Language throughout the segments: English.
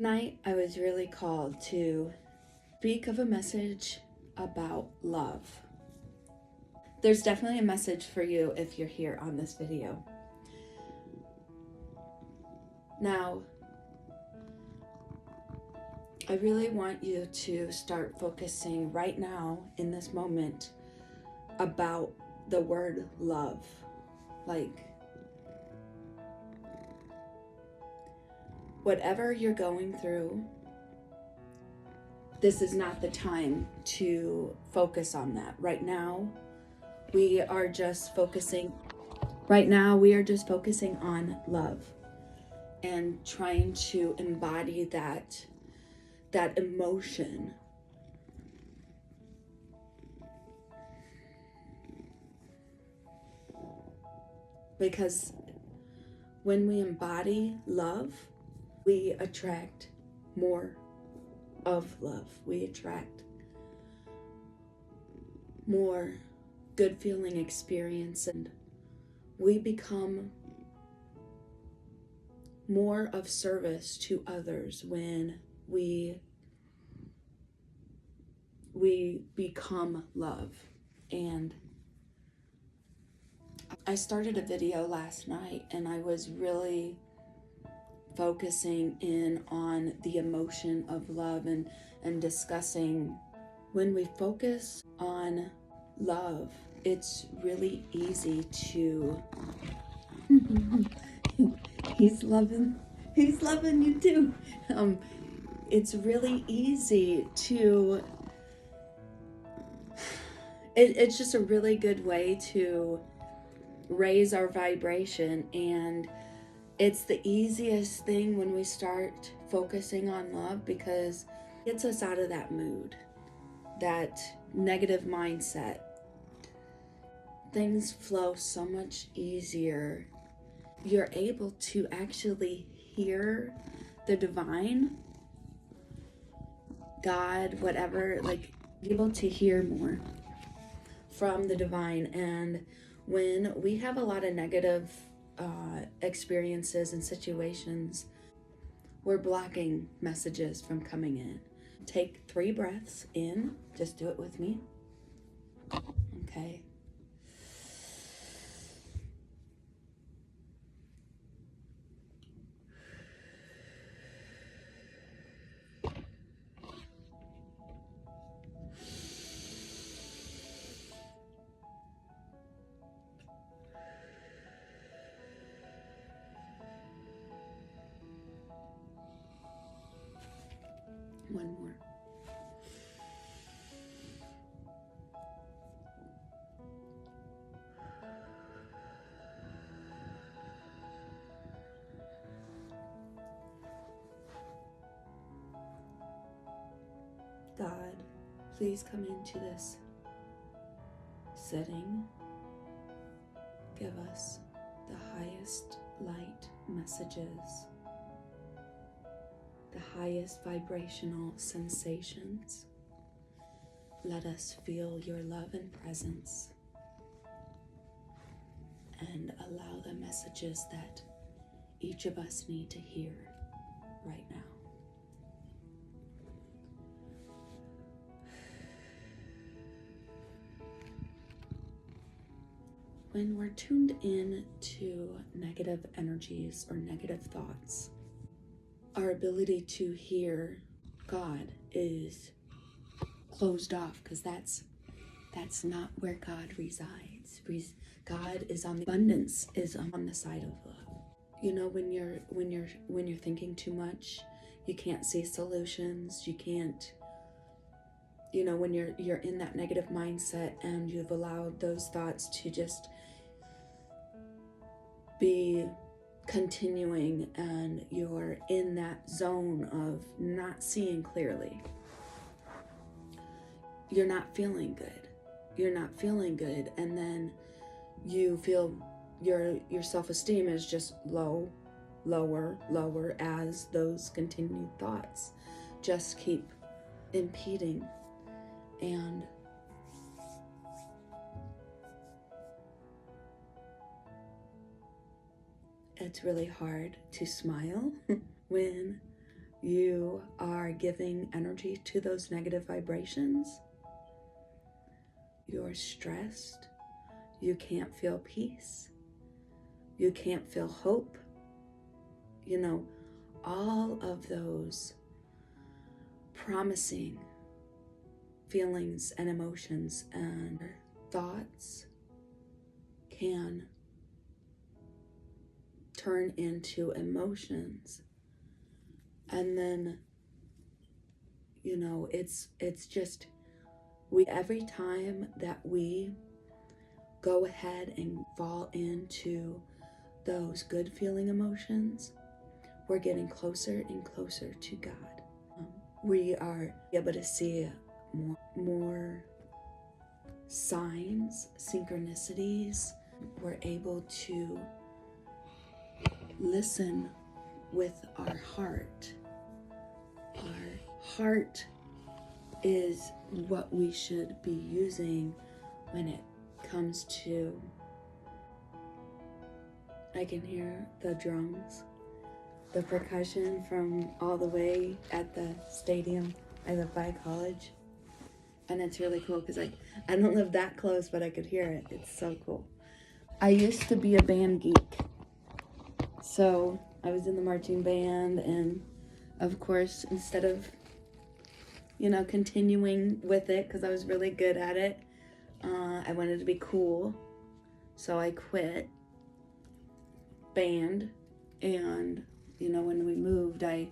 Tonight, I was really called to speak of a message about love. There's definitely a message for you if you're here on this video. Now, I really want you to start focusing right now in this moment about the word love. Like, whatever you're going through, this is not the time to focus on that. Right now, we are just focusing on love and trying to embody that emotion. Because when we embody love, we attract more of love. We attract more good feeling experience, and we become more of service to others when we become love. And I started a video last night, and I was really focusing in on the emotion of love and discussing when we focus on love, it's really easy to he's loving you too. It's really easy to it's just a really good way to raise our vibration, and it's the easiest thing when we start focusing on love, because it gets us out of that mood, that negative mindset. Things flow so much easier. You're able to actually hear the divine, God, whatever, like able to hear more from the divine. And when we have a lot of negative experiences and situations, we're blocking messages from coming in. Take 3 breaths in. Just do it with me. Okay. One more. God, please come into this setting. Give us the highest light messages, the highest vibrational sensations. Let us feel your love and presence, and allow the messages that each of us need to hear right now. When we're tuned in to negative energies or negative thoughts, our ability to hear God is closed off, because that's not where God resides. God is on the abundance, is on the side of love. You know, when you're thinking too much, you can't see solutions. You can't, you know, when you're in that negative mindset and you've allowed those thoughts to just be continuing, and you're in that zone of not seeing clearly, you're not feeling good. And then you feel your self-esteem is just lower as those continued thoughts just keep impeding. And it's really hard to smile when you are giving energy to those negative vibrations. You're stressed. You can't feel peace. You can't feel hope. You know, all of those promising feelings and emotions and thoughts can turn into emotions. And then, you know, it's just, every time that we go ahead and fall into those good feeling emotions, we're getting closer and closer to God. We are able to see more signs, synchronicities. We're able to listen with our heart. Our heart is what we should be using when it comes to, I can hear the drums, the percussion from all the way at the stadium I live by college. And it's really cool because I don't live that close, but I could hear it. It's so cool. I used to be a band geek. So I was in the marching band, and of course, instead of, you know, continuing with it because I was really good at it, I wanted to be cool. So I quit band, and, you know, when we moved, I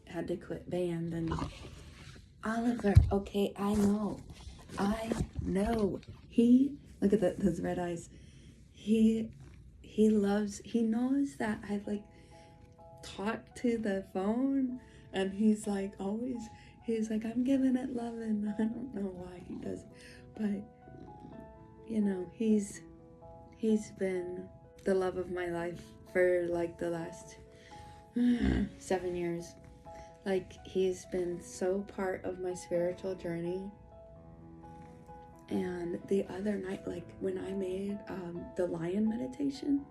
had to quit band. And Oliver, okay, I know. He, look at those red eyes. He knows that I like talk to the phone, and he's like, I'm giving it love, and I don't know why he does, but, you know, he's been the love of my life for like the last 7 years. Like, he's been so part of my spiritual journey. And the other night, like when I made the lion meditation,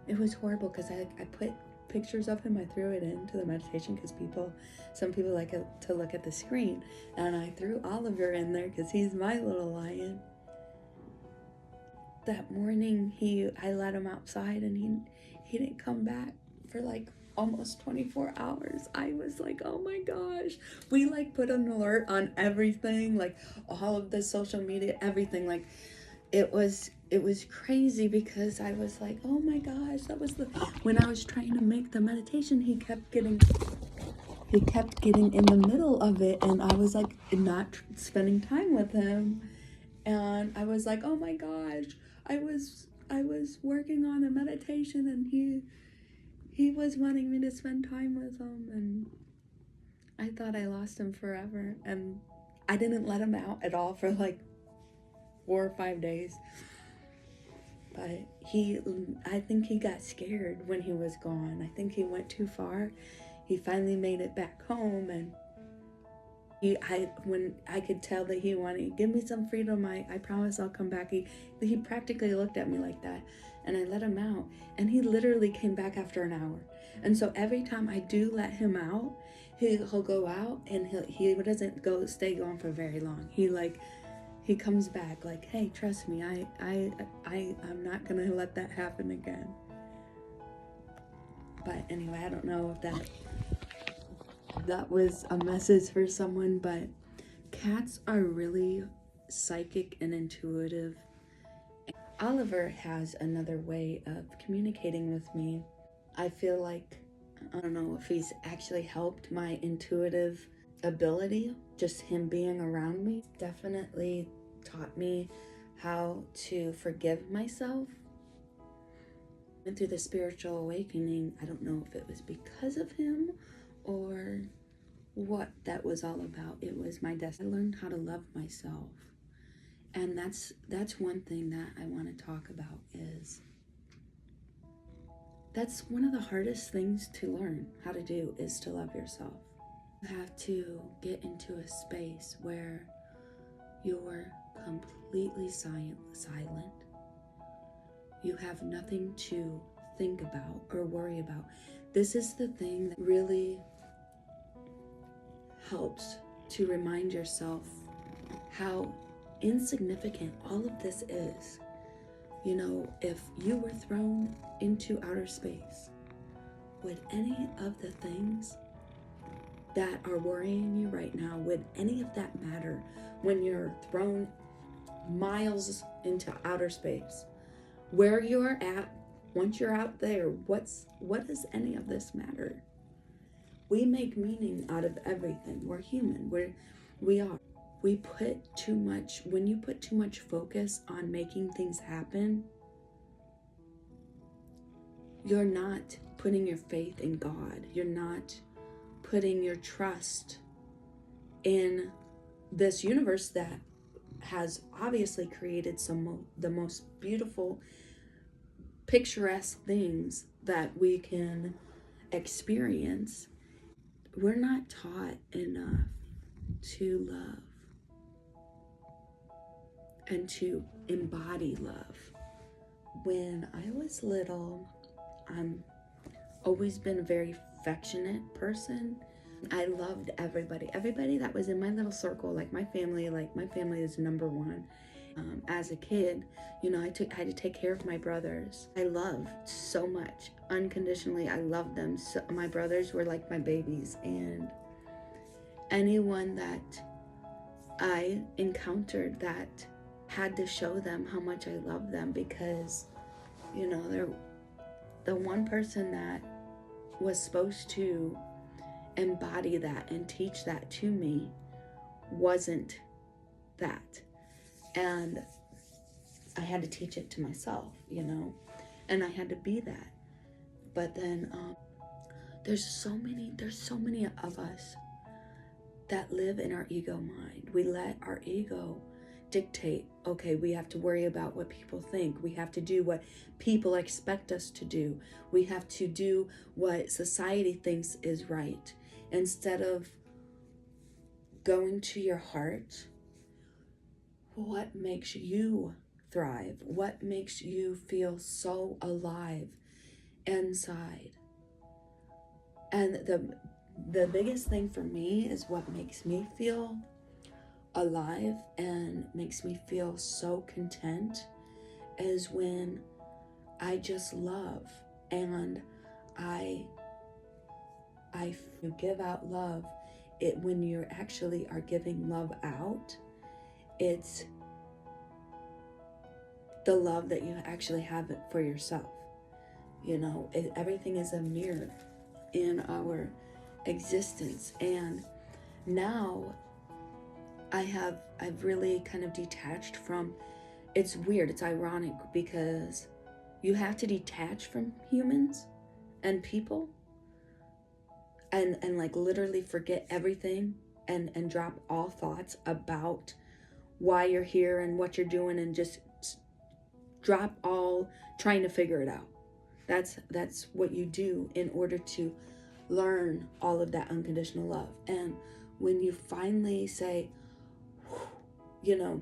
it was horrible because I put pictures of him. I threw it into the meditation because some people like to look at the screen, and I threw Oliver in there because he's my little lion. That morning, I let him outside, and he didn't come back for like almost 24 hours. I was like, oh my gosh. We like put an alert on everything, like all of the social media, everything. Like, it was crazy because I was like, oh my gosh, when I was trying to make the meditation, he kept getting in the middle of it, and I was like not spending time with him. And I was like, oh my gosh, I was working on a meditation, and he was wanting me to spend time with him, and I thought I lost him forever. And I didn't let him out at all for like 4 or 5 days. But I think he got scared when he was gone. I think he went too far. He finally made it back home, and when I could tell that he wanted, give me some freedom, I promise I'll come back. He practically looked at me like that, and I let him out, and he literally came back after an hour. And so every time I do let him out, he'll go out, and he doesn't stay gone for very long. He comes back like, hey, trust me, I'm not gonna let that happen again. But anyway, I don't know if that was a message for someone, but cats are really psychic and intuitive. Oliver has another way of communicating with me. I feel like, I don't know if he's actually helped my intuitive ability, just him being around me. Definitely taught me how to forgive myself. And through the spiritual awakening, I don't know if it was because of him or what that was all about. It was my destiny. I learned how to love myself. And that's one thing that I want to talk about, is that's one of the hardest things to learn how to do, is to love yourself. You have to get into a space where you're completely silent. You have nothing to think about or worry about. This is the thing that really helps to remind yourself how insignificant all of this is. You know, if you were thrown into outer space, would any of the things that are worrying you right now, would any of that matter when you're thrown miles into outer space? Where you're at, once you're out there, what does any of this matter? We make meaning out of everything. We're human. We are. We put too much, when you put too much focus on making things happen, you're not putting your faith in God. You're not putting your trust in this universe that has obviously created the most beautiful, picturesque things that we can experience. We're not taught enough to love and to embody love. When I was little, I'm always been a very affectionate person. I loved everybody that was in my little circle, like my family is number one. As a kid, you know, I had to take care of my brothers. I loved so much, unconditionally. I loved them. So, my brothers were like my babies, and anyone that I encountered that had to show them how much I loved them, because, you know, they're the one person that was supposed to embody that and teach that to me wasn't that. And I had to teach it to myself, you know, and I had to be that. But then there's so many of us that live in our ego mind. We let our ego dictate, okay, we have to worry about what people think. We have to do what people expect us to do. We have to do what society thinks is right. Instead of going to your heart, what makes you thrive? What makes you feel so alive inside? And the biggest thing for me is what makes me feel alive and makes me feel so content is when I just love, and I give out love. It when you actually are giving love out, it's the love that you actually have it for yourself. You know, everything is a mirror in our existence. And now I've really kind of detached from, it's weird, it's ironic, because you have to detach from humans and people and like literally forget everything and drop all thoughts about why you're here and what you're doing, and just drop all trying to figure it out. That's what you do in order to learn all of that unconditional love. And when you finally say, you know,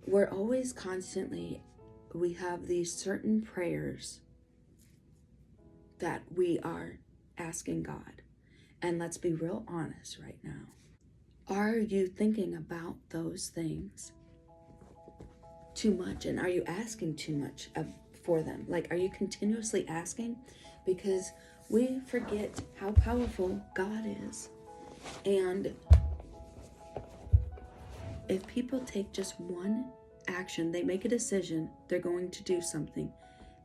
we're always constantly, we have these certain prayers that we are asking God. And let's be real honest right now. Are you thinking about those things too much? And are you asking too much for them? Like, are you continuously asking? Because we forget how powerful God is. And if people take just one action, they make a decision, they're going to do something,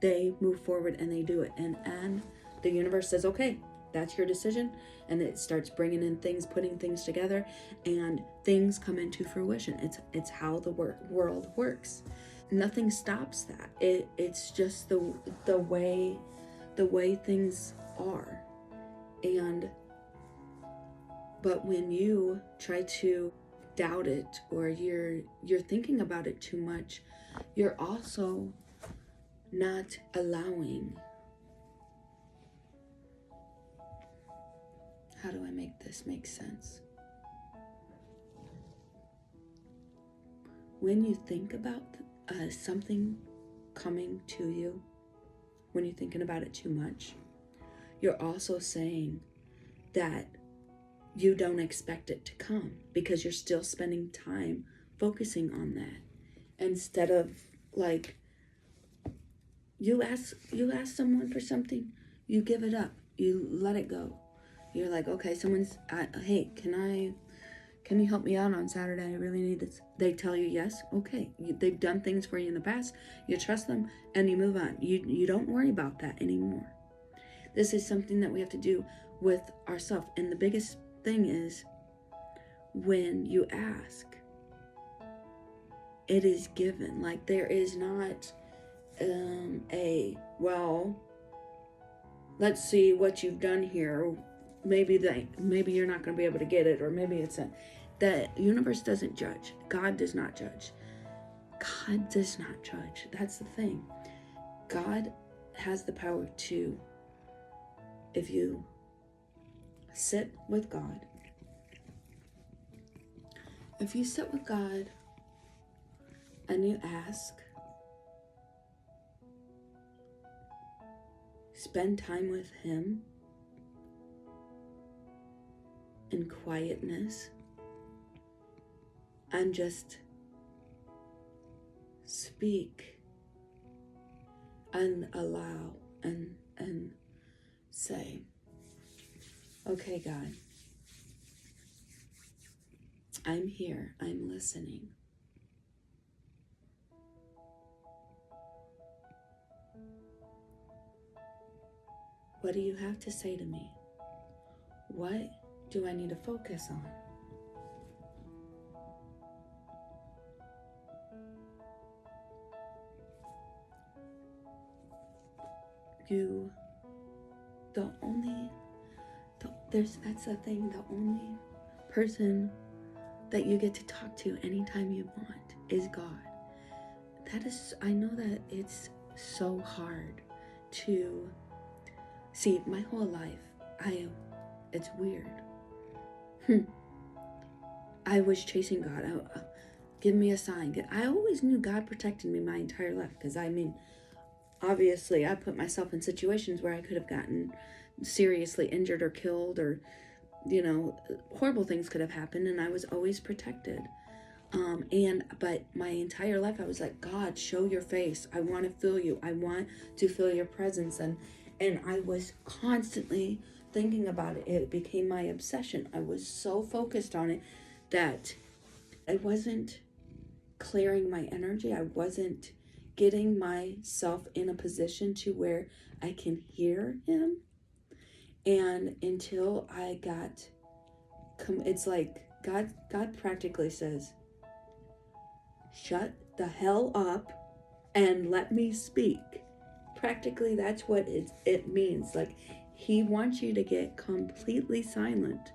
they move forward and they do it. And the universe says, okay, that's your decision. And it starts bringing in things, putting things together, and things come into fruition. It's how the world works. Nothing stops that. It's just the way things are. But when you try to doubt it, or you're thinking about it too much, you're also not allowing. How do I make this make sense? When you think about something coming to you, when you're thinking about it too much, you're also saying that you don't expect it to come because you're still spending time focusing on that. Instead of like, you ask someone for something, you give it up, you let it go. You're like, okay, hey, can you help me out on Saturday? I really need this. They tell you yes. Okay. They've done things for you in the past. You trust them and you move on. You don't worry about that anymore. This is something that we have to do with ourselves. And the biggest thing is when you ask, it is given. Like, there is not well, let's see what you've done here. Maybe you're not going to be able to get it, or maybe it's the universe doesn't judge. God does not judge. God does not judge. That's the thing. God has the power to, if you sit with God, and you ask, spend time with Him in quietness, and just speak and allow and say, okay, God, I'm here, I'm listening. What do you have to say to me? What do I need to focus on? That's the thing, the only person that you get to talk to anytime you want is God. I know that it's so hard to see. My whole life, it's weird. I was chasing God. Give me a sign. I always knew God protected me my entire life, because obviously I put myself in situations where I could have gotten seriously injured or killed, or horrible things could have happened, and I was always protected. But my entire life I was like, God, show your face. I want to feel you. I want to feel your presence. And I was constantly thinking about it. It became my obsession. I was so focused on it that I wasn't clearing my energy. I wasn't getting myself in a position to where I can hear Him. And until I it's like God practically says, shut the hell up and let me speak. Practically, that's what it means. Like, He wants you to get completely silent,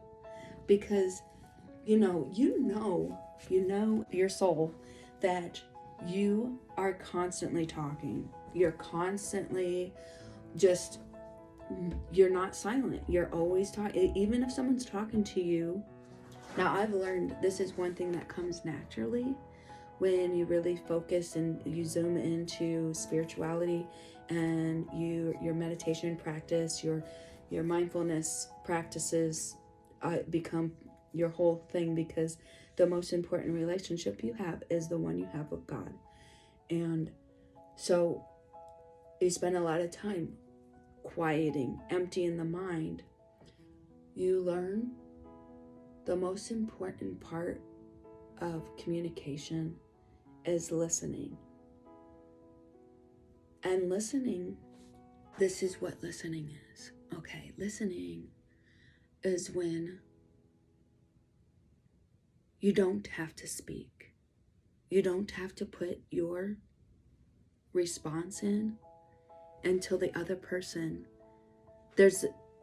because you know your soul that you are constantly talking. You're constantly you're not silent. You're always talking. Even if someone's talking to you. Now, I've learned this is one thing that comes naturally when you really focus and you zoom into spirituality, and your meditation practice, your mindfulness practices become your whole thing, because the most important relationship you have is the one you have with God. And so you spend a lot of time quieting, emptying the mind. You learn the most important part of communication is listening. And listening, this is what listening is. Okay, listening is when you don't have to speak. You don't have to put your response in until the other person,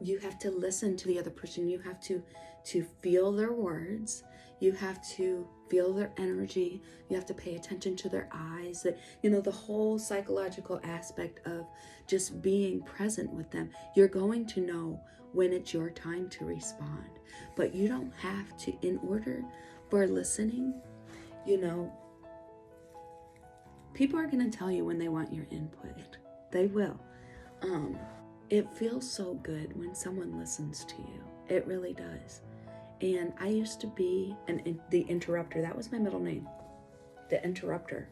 you have to listen to the other person. You have to feel their words. You have to feel their energy. You have to pay attention to their eyes. The whole psychological aspect of just being present with them. You're going to know when it's your time to respond. But you don't have to, in order for listening, people are going to tell you when they want your input. They will. It feels so good when someone listens to you. It really does. And I used to be the interrupter. That was my middle name, the interrupter.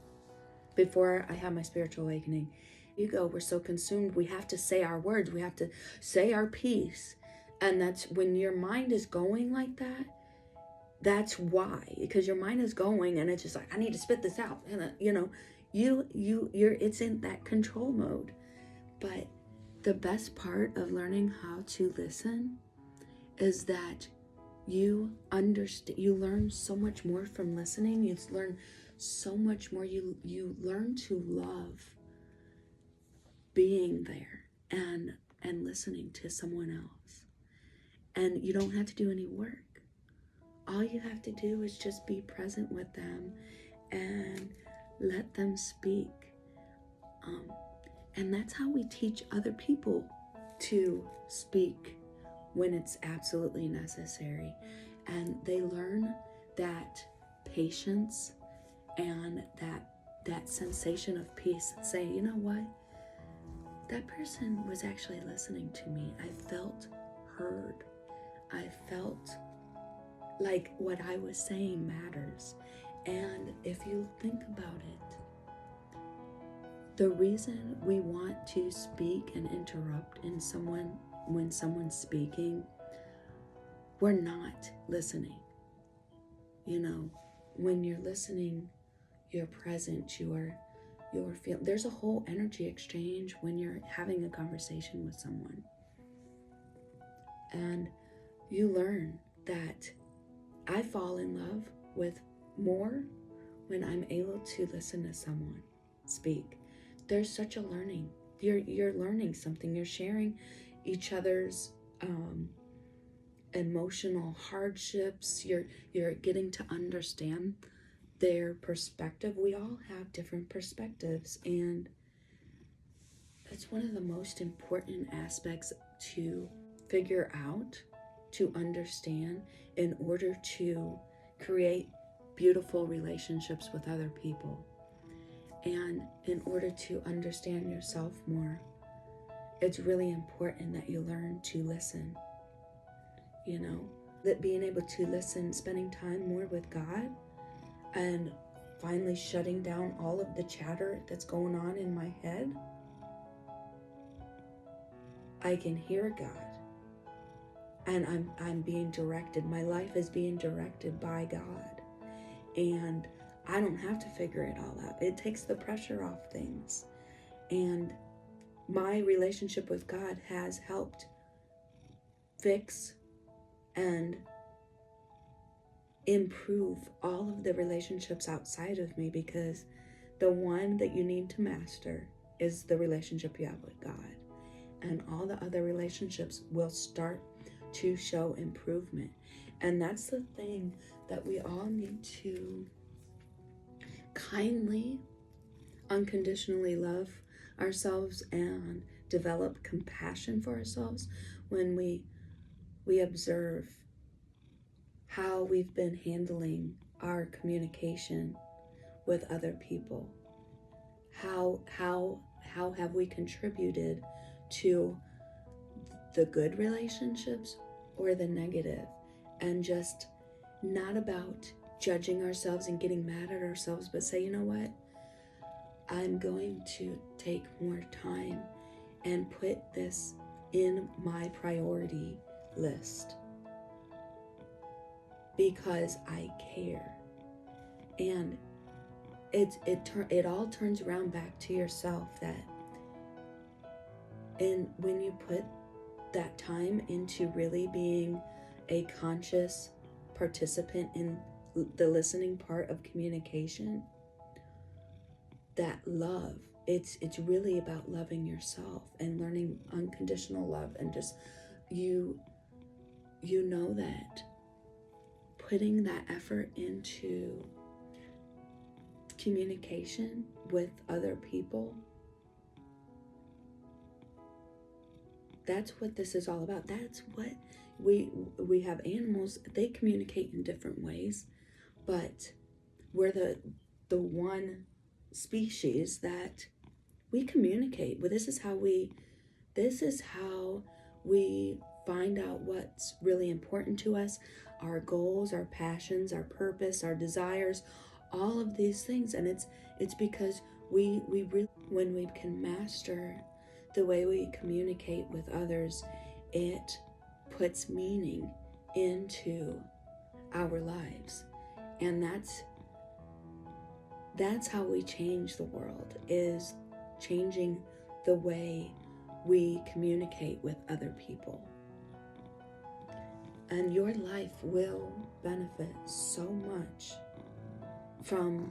Before I had my spiritual awakening, we're so consumed. We have to say our words. We have to say our piece. And that's when your mind is going like that. That's why, because your mind is going and it's just like, I need to spit this out. And you're it's in that control mode. But the best part of learning how to listen is that you understand, you learn so much more from listening. You learn so much more. You learn to love being there and listening to someone else. And you don't have to do any work. All you have to do is just be present with them and let them speak. And that's how we teach other people to speak when it's absolutely necessary. And they learn that patience and that sensation of peace. Say, you know what? That person was actually listening to me. I felt heard. I felt like what I was saying matters. And if you think about it, the reason we want to speak and interrupt when someone's speaking, we're not listening. When you're listening, you're present, you're feeling. There's a whole energy exchange when you're having a conversation with someone. And you learn that I fall in love with more when I'm able to listen to someone speak. There's such a learning. You're learning something. You're sharing each other's emotional hardships. You're getting to understand their perspective. We all have different perspectives, and it's one of the most important aspects to figure out, to understand, in order to create beautiful relationships with other people. And in order to understand yourself more, it's really important that you learn to listen. That being able to listen, spending time more with God, and finally shutting down all of the chatter that's going on in my head. I can hear God, and I'm being directed. My life is being directed by God, and I don't have to figure it all out. It takes the pressure off things. And my relationship with God has helped fix and improve all of the relationships outside of me, because the one that you need to master is the relationship you have with God. And all the other relationships will start to show improvement. And that's the thing that we all need to kindly, unconditionally love ourselves and develop compassion for ourselves when we observe how we've been handling our communication with other people. How have we contributed to the good relationships or the negative? And just not about judging ourselves and getting mad at ourselves, but say, you know what? I'm going to take more time and put this in my priority list because I care. And it all turns around back to yourself, and when you put that time into really being a conscious participant in the listening part of communication, that love, it's really about loving yourself and learning unconditional love, and just you know that putting that effort into communication with other people, that's what this is all about. That's what we have. Animals, they communicate in different ways, but we're the one species that we communicate. Well, this is how we this is how we find out what's really important to us, our goals, our passions, our purpose, our desires, all of these things. And it's because we really, when we can master the way we communicate with others, it puts meaning into our lives. And that's how we change the world, is changing the way we communicate with other people. And your life will benefit so much from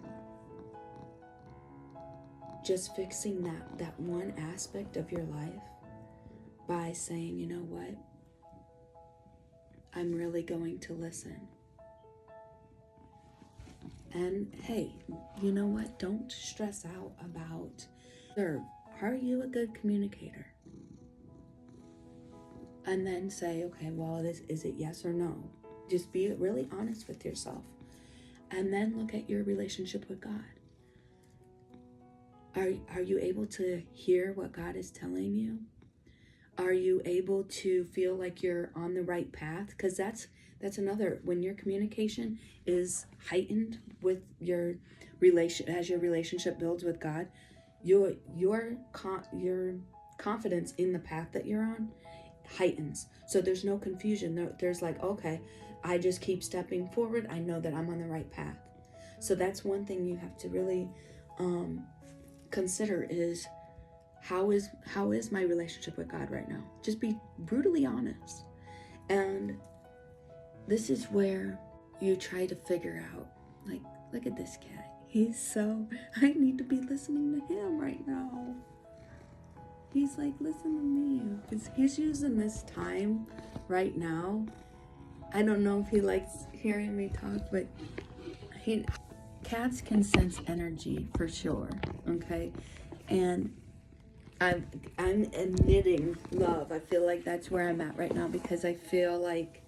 just fixing that one aspect of your life by saying, you know what, I'm really going to listen. And hey, you know what, don't stress out about, are you a good communicator? And then say, okay, well, is it yes or no? Just be really honest with yourself. And then look at your relationship with God. Are you able to hear what God is telling you? Are you able to feel like you're on the right path? Because that's another, when your communication is heightened with your as your relationship builds with God, your confidence in the path that you're on heightens. So there's no confusion. There's like, okay, I just keep stepping forward. I know that I'm on the right path. So that's one thing you have to really consider is, how is my relationship with God right now? Just be brutally honest. And this is where you try to figure out, like, look at this cat. I need to be listening to him right now. He's like, listen to me. Because he's using this time right now. I don't know if he likes hearing me talk, but cats can sense energy for sure, okay? And I'm emitting love. I feel like that's where I'm at right now, because I feel like,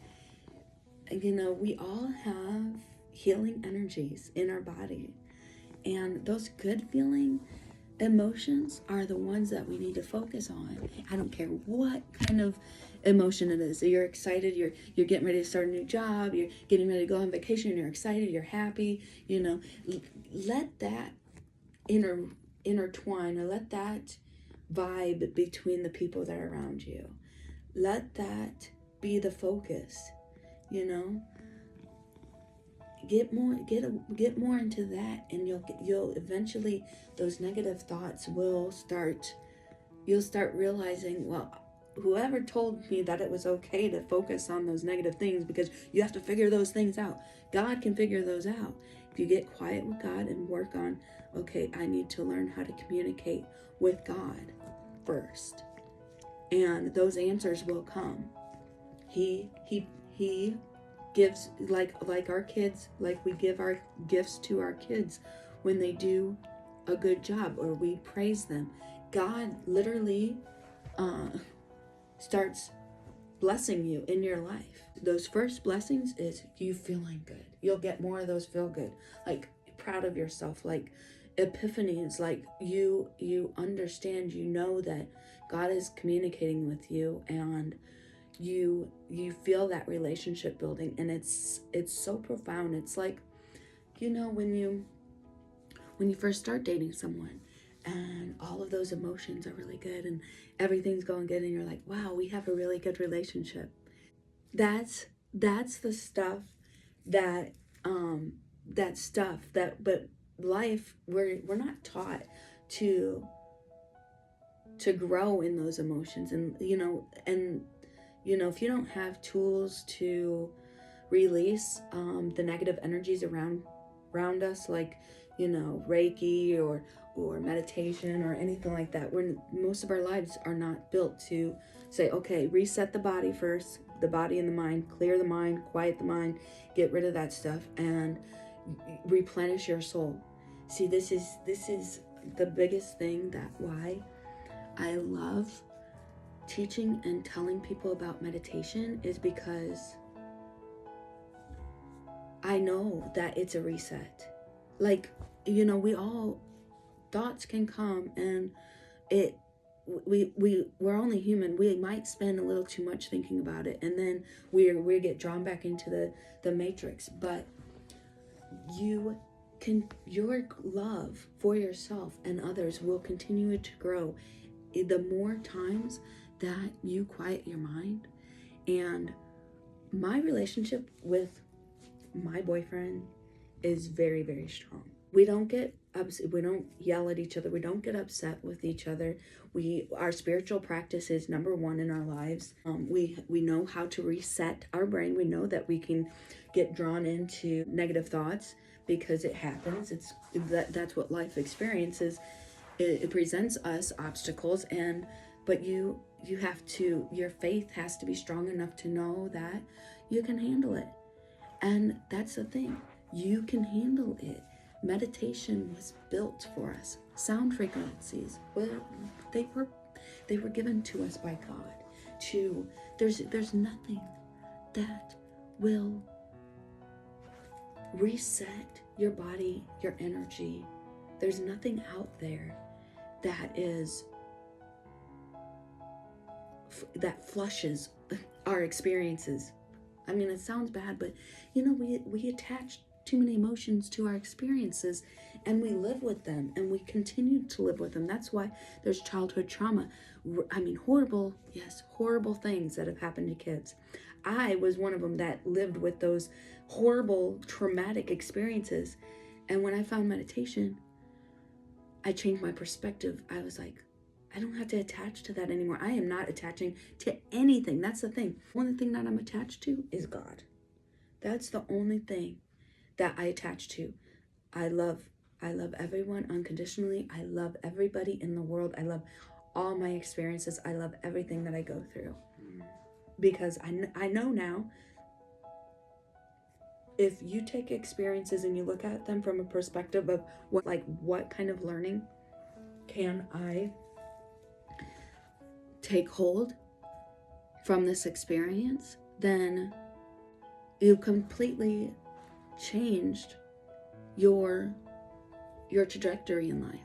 you know, we all have healing energies in our body. And those good feeling emotions are the ones that we need to focus on. I don't care what kind of emotion it is. So you're excited, you're getting ready to start a new job, you're getting ready to go on vacation, you're excited, you're happy, you know, let that intertwine, or let that vibe between the people that are around you. Let that be the focus, you know. Get more into that, and you'll eventually, those negative thoughts will start. You'll start realizing, well, whoever told me that it was okay to focus on those negative things, because you have to figure those things out. God can figure those out. If you get quiet with God and work on, okay, I need to learn how to communicate with God first, and those answers will come. He gives, like our kids, like we give our gifts to our kids when they do a good job, or we praise them. God literally starts blessing you in your life. Those first blessings is you feeling good. You'll get more of those feel good, like proud of yourself, like epiphanies, like you understand, you know that God is communicating with you, and you feel that relationship building, and it's so profound. It's like, you know, when you first start dating someone and all of those emotions are really good and everything's going good, and you're like, wow, we have a really good relationship. That's the stuff that but life, we're not taught to grow in those emotions. And if you don't have tools to release the negative energies around us, like, Reiki or meditation or anything like that, most of our lives are not built to say, okay, reset the body first, the body and the mind, clear the mind, quiet the mind, get rid of that stuff, and replenish your soul. See, this is the biggest thing, that why I love teaching and telling people about meditation, is because I know that it's a reset. Like, we all, thoughts can come, and we're only human. We might spend a little too much thinking about it, and then we get drawn back into the matrix. But your love for yourself and others will continue to grow the more times that you quiet your mind. And my relationship with my boyfriend is very, very strong. We don't get upset, we don't yell at each other, we don't get upset with each other. Our spiritual practice is number one in our lives. We know how to reset our brain. We know that we can get drawn into negative thoughts because it happens. That's what life experiences. It presents us obstacles, but your faith has to be strong enough to know that you can handle it. And that's the thing, you can handle it. Meditation was built for us. Sound frequencies, well, they were given to us by God. There's nothing that will reset your body, your energy. There's nothing out there that flushes our experiences. I mean, it sounds bad, but we attach too many emotions to our experiences, and we live with them, and we continue to live with them. That's why there's childhood trauma. I mean, horrible things that have happened to kids. I was one of them that lived with those horrible traumatic experiences. And when I found meditation, I changed my perspective. I was like, I don't have to attach to that anymore. I am not attaching to anything. That's the thing. The only thing that I'm attached to is God. That's the only thing that I attach to. I love everyone unconditionally. I love everybody in the world. I love all my experiences. I love everything that I go through. Because I know now, if you take experiences and you look at them from a perspective of what kind of learning can I take hold from this experience, then you completely changed your trajectory in life.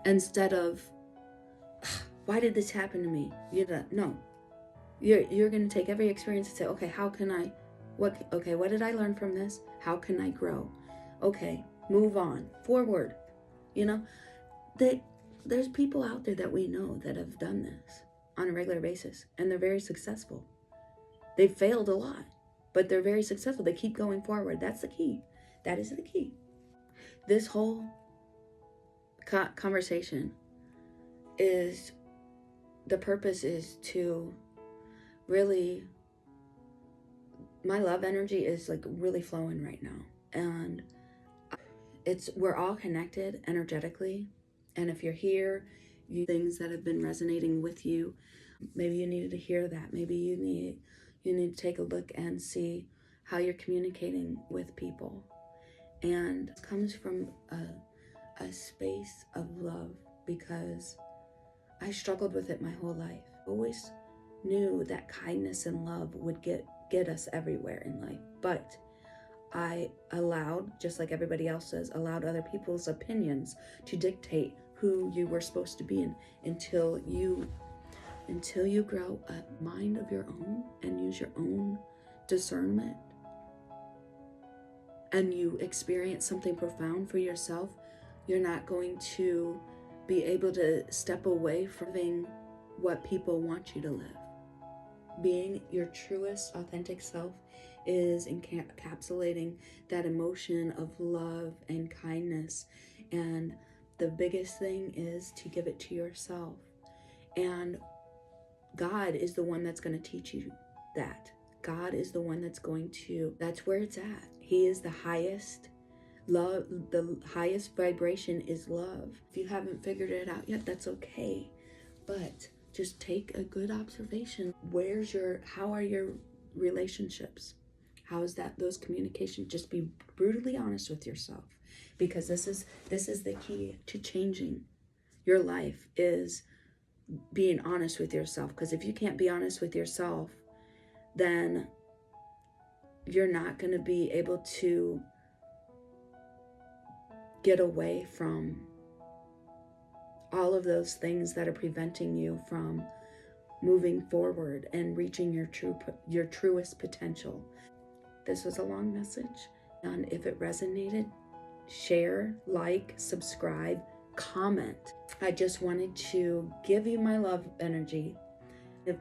Instead of, why did this happen to me? No. You're going to take every experience and say, okay, what did I learn from this? How can I grow? Okay, move on, forward. There's people out there that we know that have done this on a regular basis, and they're very successful. They've failed a lot, but they're very successful. They keep going forward. That's the key. That is the key. This whole conversation the purpose is to really, my love energy is really flowing right now, and we're all connected energetically. And if you're here, things that have been resonating with you, maybe you needed to hear that. Maybe you need to take a look and see how you're communicating with people. And it comes from a space of love, because I struggled with it my whole life. Always knew that kindness and love would get us everywhere in life, but I allowed, just like everybody else does, allowed other people's opinions to dictate who you were supposed to be until you grow a mind of your own and use your own discernment, and you experience something profound for yourself. You're not going to be able to step away from what people want you to live. Being your truest, authentic self is encapsulating that emotion of love and kindness. And the biggest thing is to give it to yourself. And God is the one that's going to teach you that. God is the one that's where it's at. He is the highest. Love, the highest vibration is love. If you haven't figured it out yet, that's okay. But just take a good observation. How are your relationships? How is those communications? Just be brutally honest with yourself, because this is the key to changing your life, is being honest with yourself. Because if you can't be honest with yourself, then you're not going to be able to get away from all of those things that are preventing you from moving forward and reaching your truest potential. This was a long message, and if it resonated, share, like, subscribe, comment. I just wanted to give you my love energy,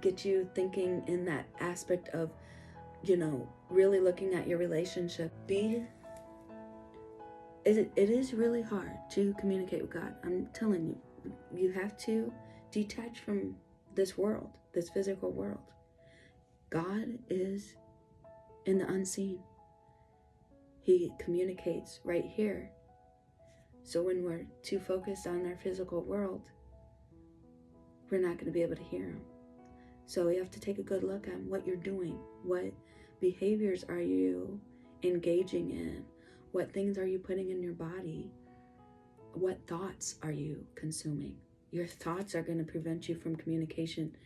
get you thinking in that aspect of, really looking at your relationship. It is really hard to communicate with God. I'm telling you, you have to detach from this world, this physical world. God is in the unseen. He communicates right here. So when we're too focused on our physical world, we're not going to be able to hear him. So you have to take a good look at what you're doing. What behaviors are you engaging in? What things are you putting in your body? What thoughts are you consuming? Your thoughts are going to prevent you from communication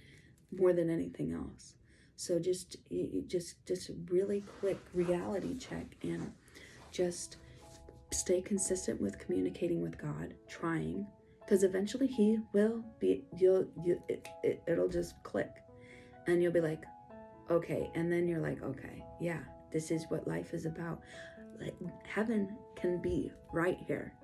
more than anything else. So just really quick reality check, and just stay consistent with communicating with God, trying, because eventually he will be, it'll just click, and you'll be like, okay. And then you're like, okay, yeah, this is what life is about. Heaven can be right here.